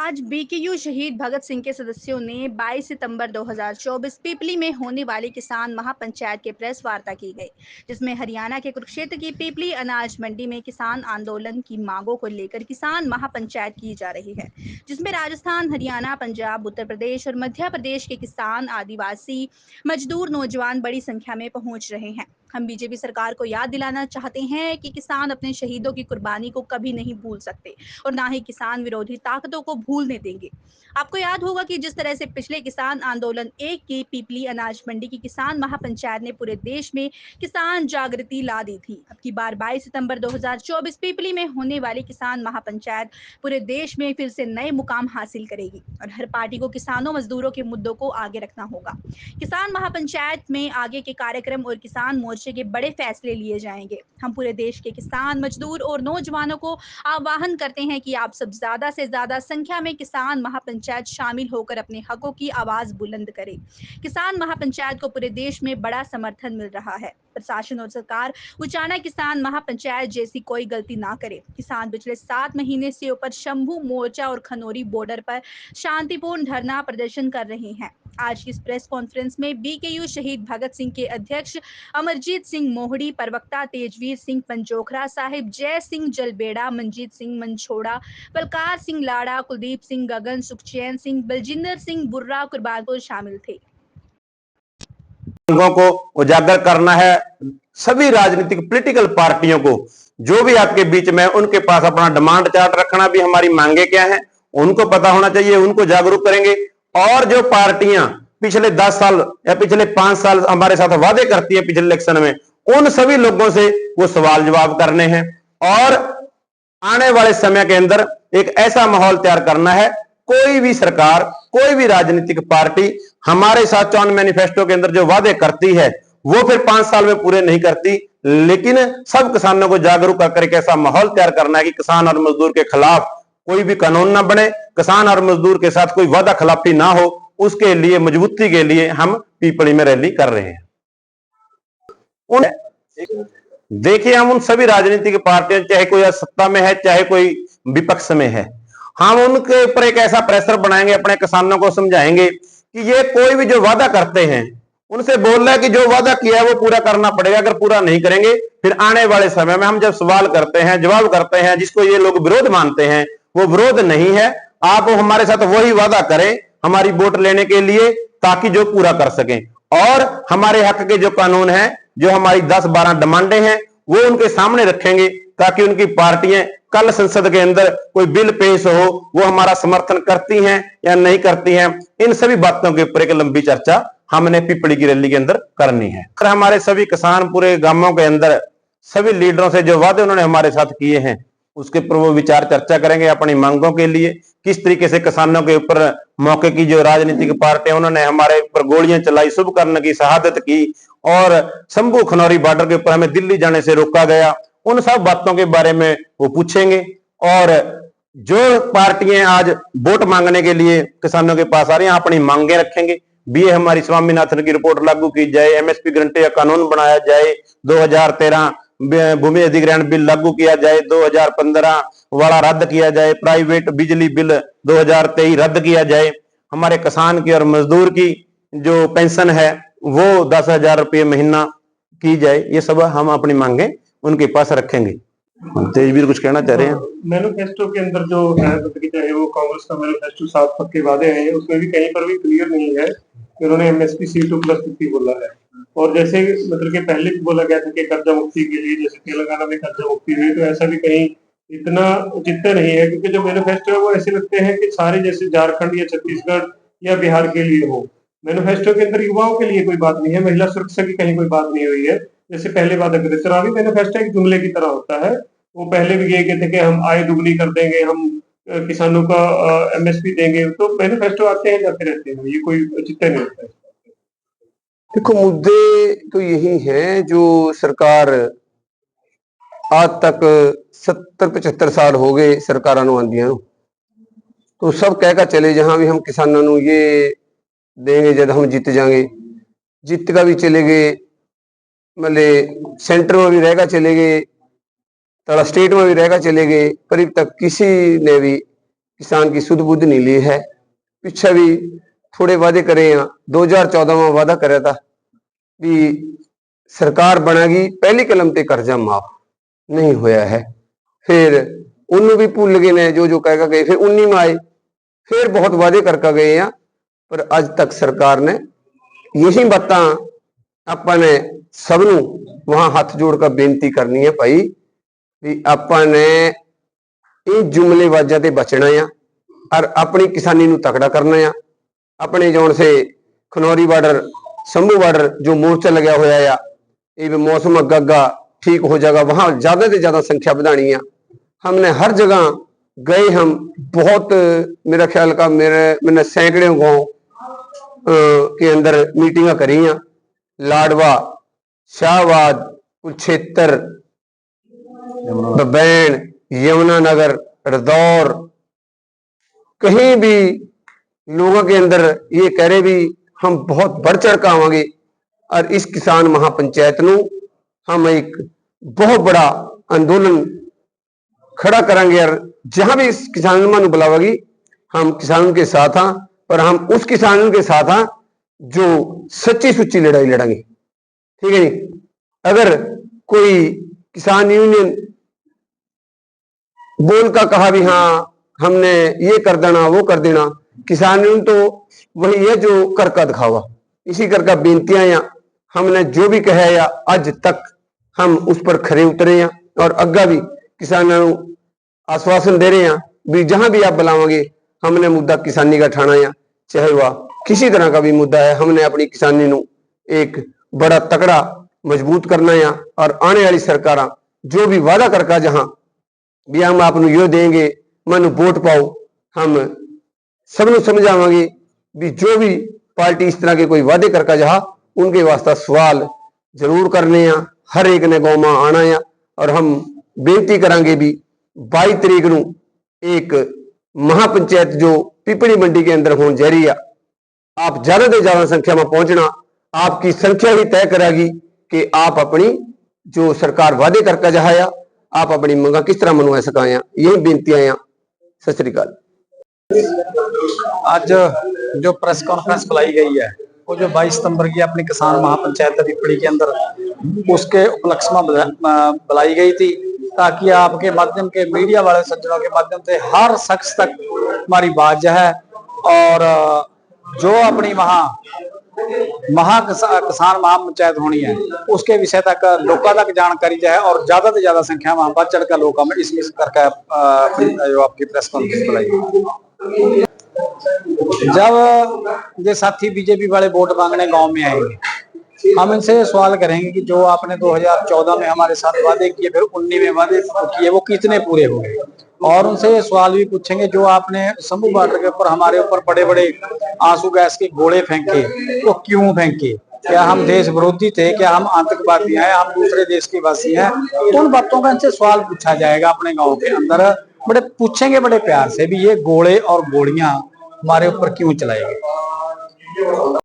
आज बीकेयू शहीद भगत सिंह के सदस्यों ने 22 सितंबर 2024 पीपली में होने वाली किसान महापंचायत के प्रेस वार्ता की गई, जिसमें हरियाणा के कुरुक्षेत्र की पीपली अनाज मंडी में किसान आंदोलन की मांगों को लेकर किसान महापंचायत की जा रही है, जिसमें राजस्थान, हरियाणा, पंजाब, उत्तर प्रदेश और मध्य प्रदेश के किसान, आदिवासी, मजदूर, नौजवान बड़ी संख्या में पहुंच रहे हैं। हम बीजेपी सरकार को याद दिलाना चाहते हैं कि किसान अपने शहीदों की कुर्बानी को कभी नहीं भूल सकते और ना ही किसान विरोधी ताकतों को भूलने देंगे। आपको याद होगा कि जिस तरह से पिछले किसान आंदोलन 1 की पीपली अनाज मंडी की किसान महापंचायत ने पूरे देश में किसान जागृति ला दी थी। अब की बार 22 सितंबर 2024 पीपली में होने वाली किसान महापंचायत पूरे देश में फिर से नए मुकाम हासिल करेगी और हर पार्टी को किसानों मजदूरों के मुद्दों को आगे रखना होगा। किसान महापंचायत में आगे के कार्यक्रम और किसान मोर्चे के बड़े फैसले लिए जाएंगे। हम पूरे देश के किसान, मजदूर और नौजवानों को आह्वान करते हैं कि आप सब ज्यादा से ज्यादा संख्या में किसान महापंचायत शामिल होकर अपने हकों की आवाज बुलंद करें। किसान महापंचायत को पूरे देश में बड़ा समर्थन मिल रहा है। प्रशासन और सरकार उचाना किसान महापंचायत जैसी कोई गलती ना करे। किसान पिछले 7 महीने से ऊपर शंभू मोर्चा और खनौरी बॉर्डर पर शांतिपूर्ण धरना प्रदर्शन कर रहे हैं। आज की इस प्रेस कॉन्फ्रेंस में बीकेयू शहीद भगत सिंह के अध्यक्ष अमरजीत सिंह मोहड़ी, प्रवक्ता तेजवीर सिंह पंजोखरा साहिब, जय सिंह जलबेड़ा, मंजीत सिंह मनछोड़ा, बलकार सिंह लाड़ा, कुलदीप सिंह गगन, सुखचैन सिंह, बलजिंदर सिंह बुर्रा कुर्बानपुर शामिल थे। मांगों को उजागर करना है। सभी राजनीतिक पॉलिटिकल पार्टियों को जो भी आपके बीच में उनके पास अपना डिमांड चार्ट रखना भी हमारी मांगे क्या है उनको पता होना चाहिए, उनको जागरूक करेंगे। और जो पार्टियां पिछले 10 साल या पिछले 5 साल हमारे साथ वादे करती है पिछले इलेक्शन में, उन सभी लोगों से वो सवाल जवाब करने हैं और आने वाले समय के अंदर एक ऐसा माहौल तैयार करना है। कोई भी सरकार, कोई भी राजनीतिक पार्टी हमारे साथ चौन मैनिफेस्टो के अंदर जो वादे करती है वो फिर 5 साल में पूरे नहीं करती, लेकिन सब किसानों को जागरूक कर एक ऐसा माहौल तैयार करना है कि किसान और मजदूर के खिलाफ कोई भी कानून ना बने, किसान और मजदूर के साथ कोई वादा खिलाफी ना हो। उसके लिए मजबूती के लिए हम पीपली में रैली कर रहे हैं। देखिए, हम उन सभी राजनीतिक पार्टियों, चाहे कोई सत्ता में है चाहे कोई विपक्ष में है, हम उनके ऊपर एक ऐसा प्रेशर बनाएंगे, अपने किसानों को समझाएंगे कि ये कोई भी जो वादा करते हैं उनसे बोल रहा है कि जो वादा किया है वो पूरा करना पड़ेगा। अगर पूरा नहीं करेंगे फिर आने वाले समय में हम जब सवाल करते हैं, जवाब करते हैं, जिसको ये लोग विरोध मानते हैं वो विरोध नहीं है। आप हमारे साथ वही वादा करें हमारी वोट लेने के लिए, ताकि जो पूरा कर सकें और हमारे हक के जो कानून है, जो हमारी 10-12 डिमांडे हैं वो उनके सामने रखेंगे, ताकि उनकी पार्टियां कल संसद के अंदर कोई बिल पेश हो वो हमारा समर्थन करती हैं या नहीं करती हैं। इन सभी बातों के ऊपर एक लंबी चर्चा हमने पीपली की रैली के अंदर करनी है। हमारे सभी किसान पूरे गांवों के अंदर सभी लीडरों से जो वादे उन्होंने हमारे साथ किए हैं उसके ऊपर वो विचार चर्चा करेंगे। अपनी मांगों के लिए किस तरीके से किसानों के ऊपर मौके की जो राजनीतिक पार्टियां उन्होंने हमारे ऊपर गोलियां चलाई, शुभकर्ण की शहादत की और शंभू खनौरी बॉर्डर के ऊपर हमें दिल्ली जाने से रोका गया, उन सब बातों के बारे में वो पूछेंगे। और जो पार्टियां आज वोट मांगने के लिए किसानों के पास आ रही हैं अपनी मांगे रखेंगे। बीए हमारी स्वामीनाथन की रिपोर्ट लागू की जाए, एमएसपी गारंटी का कानून बनाया जाए, 2013 भूमि अधिग्रहण बिल लागू किया जाए, 2015 वाला रद्द किया जाए, प्राइवेट बिजली बिल 2023 रद्द किया जाए, हमारे किसान की और मजदूर की जो पेंशन है वो 10,000 रुपये महीना की जाए। ये सब हम अपनी मांगे उनके पास रखेंगे। तेजवीर कुछ कहना चाह रहे हैं? मैनिफेस्टो के अंदर जो है, चाहे वो कांग्रेस का मैनिफेस्टो 7 पक्के वादे हैं, उसमें भी कहीं पर भी क्लियर नहीं है कि उन्होंने एमएसपी C2+50 बोला है। और जैसे मतलब कि पहले भी बोला गया था कि कर्जा मुक्ति के लिए, जैसे तेलंगाना में कर्जा मुक्ति हुई, तो ऐसा भी कहीं इतना जितना नहीं है, क्योंकि जो मैनिफेस्टो है वो ऐसे लगते हैं कि सारे जैसे झारखंड या छत्तीसगढ़ या बिहार के लिए हो। मैनिफेस्टो के अंदर युवाओं के लिए कोई बात नहीं है, महिला सुरक्षा की कहीं कोई बात नहीं हुई है। जैसे पहले वादा करे, चुनावी मैनिफेस्टो एक जुमले की तरह होता है। वो पहले भी ये कहते कि हम आय दुगनी कर देंगे, हम किसानों का एमएसपी देंगे, तो मैनिफेस्टो आते हैं जाते रहते हैं, ये कोई चिंता नहीं होता है। देखो, मुद्दे तो यही हैं जो सरकार आज तक 70-75 साल हो गए सरकारां नूं आंदियां नूं, तो सब कह कर चले जहां भी हम किसानों नूं ये देंगे जब हम जीत जाएंगे, जीत का भी चले गए, मतलब सेंटर में भी रहेगा चले गए, थोड़ा स्टेट में भी रहेगा चले गए, पर अब तक किसी ने भी किसान की सुध बुध नहीं ली है। पिछा भी थोड़े वादे करे हैं। 2014 में वादा करा था भी सरकार बनेगी पहली कलम ते कर्जा माफ, नहीं होया है। फिर उन्होंने भी भूल गए ने जो जो कह गए, फिर 19 में आए, फिर बहुत वादे करके गए हैं, पर अज तक सरकार ने यही बातां आपने सबनों वहां हाथ जोड़कर बेनती करनी है भाई भी आपने इन जुमलेबाजा ते बचना है और अपनी किसानी नूं तकड़ा करना है। अपने जोन से खनौरी बॉर्डर, शंभू बॉर्डर जो मोर्चा लगा हुआ है, ये मौसम अग्गा ठीक हो जाएगा, वहां ज्यादा से ज्यादा संख्या बढ़ानी है। हमने हर जगह गए, हम बहुत, मेरा ख्याल का मैंने सैकड़ों गांव के अंदर मीटिंग करी हैं। लाडवा, शाहबाद, कुरुक्षेत्र, बबैन, यमुनानगर, रदौर, कहीं भी लोगों के अंदर ये कह रहे भी हम बहुत बढ़ चढ़ कर आवांगे और इस किसान महापंचायत नूं हम एक बहुत बड़ा आंदोलन खड़ा करेंगे और जहां भी इस किसानों नूं बुलावेगी हम किसानों के साथ हाँ, पर हम उस किसानों के साथ हाँ जो सच्ची सुच्ची लड़ाई लड़ेंगे। ठीक है जी। अगर कोई किसान यूनियन बोल का कहा भी हाँ हमने ये कर देना वो कर देना, किसान यूनियन तो वही है जो करका दिखावा। इसी करका बेनतियां या हमने जो भी कहा या आज तक हम उस पर खरे उतरे हैं और अग्गा भी किसानों आश्वासन दे रहे हैं भी जहां भी आप बुलाओगे हमने मुद्दा किसानी का ठाना है, चाहे वह किसी तरह का भी मुद्दा है। हमने अपनी किसानी नूं एक बड़ा तकड़ा मजबूत करना है और आने वाली सरकार जो भी वादा करके जहां भी हम आप यो देंगे, मन वोट पाओ, हम सबनों समझावांगे भी जो भी पार्टी इस तरह के कोई वादे करके जहा उनके वास्ते सवाल जरूर करने हैं। हर एक ने गांव में आना है और हम बेनती करांगे भी 22 तारीख नूं एक महापंचायत जो पिपली मंडी के अंदर होने जा रही है, आप ज्यादा से ज्यादा संख्या में पहुंचना। आपकी संख्या ही तय करेगी कि आप अपनी जो सरकार वादे करके जहाया आप अपनी मंगा किस तरह मनवा सकाया। यही बेनतियां हैं। सत श्री अकाल। आज जो प्रेस कॉन्फ्रेंस बुलाई गई है वो जो 22 सितंबर की अपनी किसान महापंचायत पिपली के अंदर उसके उपलक्ष्य में बुलाई गई थी, ताकि आपके माध्यम के मीडिया वाले सज्जनों के माध्यम से हर शख्स तक हमारी बात जो है और जो अपनी किसान महापंचायत होनी है उसके विषय तक लोगों तक जानकारी जो है और ज्यादा से ज्यादा संख्या में बढ़ चढ़ कर लोगों में इसमें करके जो आपकी प्रेस कॉन्फ्रेंस बुलाई। जब ये साथी बीजेपी वाले वोट मांगने गांव में आएंगे, हम इनसे सवाल करेंगे कि जो आपने 2014 में हमारे साथ वादे किए, फिर 19 में वादे किए, वो कितने पूरे हुए। और उनसे ये सवाल भी पूछेंगे जो आपने शंभू बॉर्डर के ऊपर हमारे ऊपर बड़े बड़े आंसू गैस के गोले फेंके, वो क्यों फेंके? क्या हम देश विरोधी थे? क्या हम आतंकवादी हैं? हम दूसरे देश के वासी हैं? उन बातों का इनसे सवाल पूछा जाएगा अपने गाँव के अंदर। बड़े पूछेंगे बड़े प्यार से भी ये गोले और गोलियां हमारे ऊपर क्यों चलाई गई।